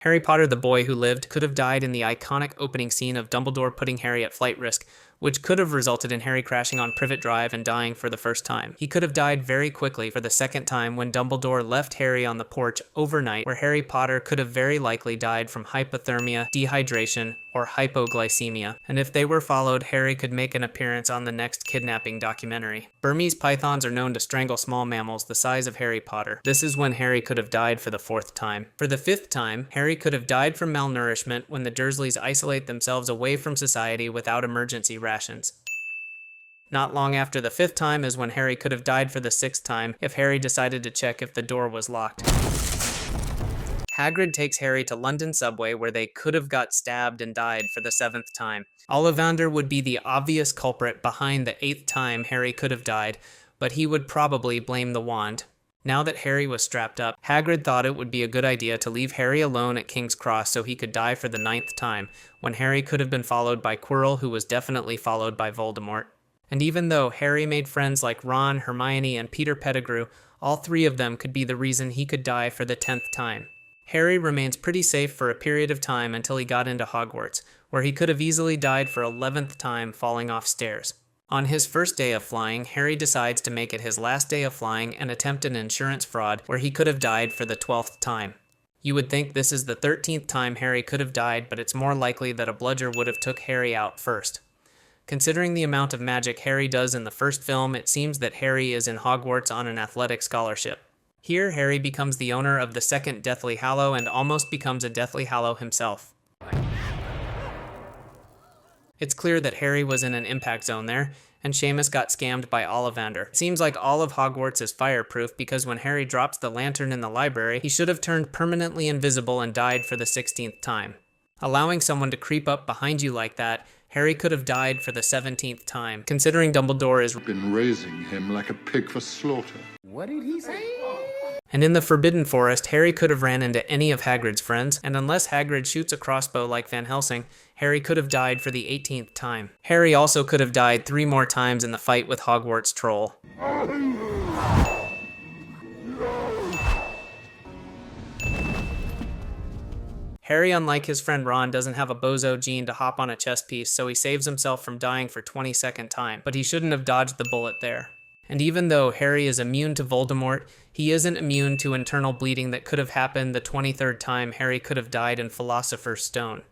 Harry Potter the Boy Who Lived could have died in the iconic opening scene of Dumbledore putting Harry at flight risk, which could have resulted in Harry crashing on Privet Drive and dying for the first time. He could have died very quickly for the second time when Dumbledore left Harry on the porch overnight, where Harry Potter could have very likely died from hypothermia, dehydration, or hypoglycemia. And if they were followed, Harry could make an appearance on the next kidnapping documentary. Burmese pythons are known to strangle small mammals the size of Harry Potter. This is when Harry could have died for the fourth time. For the fifth time, Harry could have died from malnourishment when the Dursleys isolate themselves away from society without emergency rations. Not long after the fifth time is when Harry could have died for the sixth time if Harry decided to check if the door was locked. Hagrid takes Harry to London subway where they could have got stabbed and died for the seventh time. Ollivander would be the obvious culprit behind the eighth time Harry could have died, but he would probably blame the wand. Now that Harry was strapped up, Hagrid thought it would be a good idea to leave Harry alone at King's Cross so he could die for the ninth time, when Harry could have been followed by Quirrell, who was definitely followed by Voldemort. And even though Harry made friends like Ron, Hermione, and Peter Pettigrew, all three of them could be the reason he could die for the 10th time. Harry remains pretty safe for a period of time until he got into Hogwarts, where he could have easily died for 11th time falling off stairs. On his first day of flying, Harry decides to make it his last day of flying and attempt an insurance fraud where he could have died for the 12th time. You would think this is the 13th time Harry could have died, but it's more likely that a bludger would have took Harry out first. Considering the amount of magic Harry does in the first film, it seems that Harry is in Hogwarts on an athletic scholarship. Here, Harry becomes the owner of the second Deathly Hallow and almost becomes a Deathly Hallow himself. It's clear that Harry was in an impact zone there, and Seamus got scammed by Ollivander. It seems like all of Hogwarts is fireproof because when Harry drops the lantern in the library, he should have turned permanently invisible and died for the 16th time. Allowing someone to creep up behind you like that, Harry could have died for the 17th time, considering Dumbledore is been raising him like a pig for slaughter. What did he say? And in the Forbidden Forest, Harry could have ran into any of Hagrid's friends, and unless Hagrid shoots a crossbow like Van Helsing, Harry could have died for the 18th time. Harry also could have died 3 more times in the fight with Hogwarts Troll. Harry, unlike his friend Ron, doesn't have a bozo gene to hop on a chess piece, so he saves himself from dying for 22nd time, but he shouldn't have dodged the bullet there. And even though Harry is immune to Voldemort, he isn't immune to internal bleeding that could have happened the 23rd time Harry could have died in Philosopher's Stone.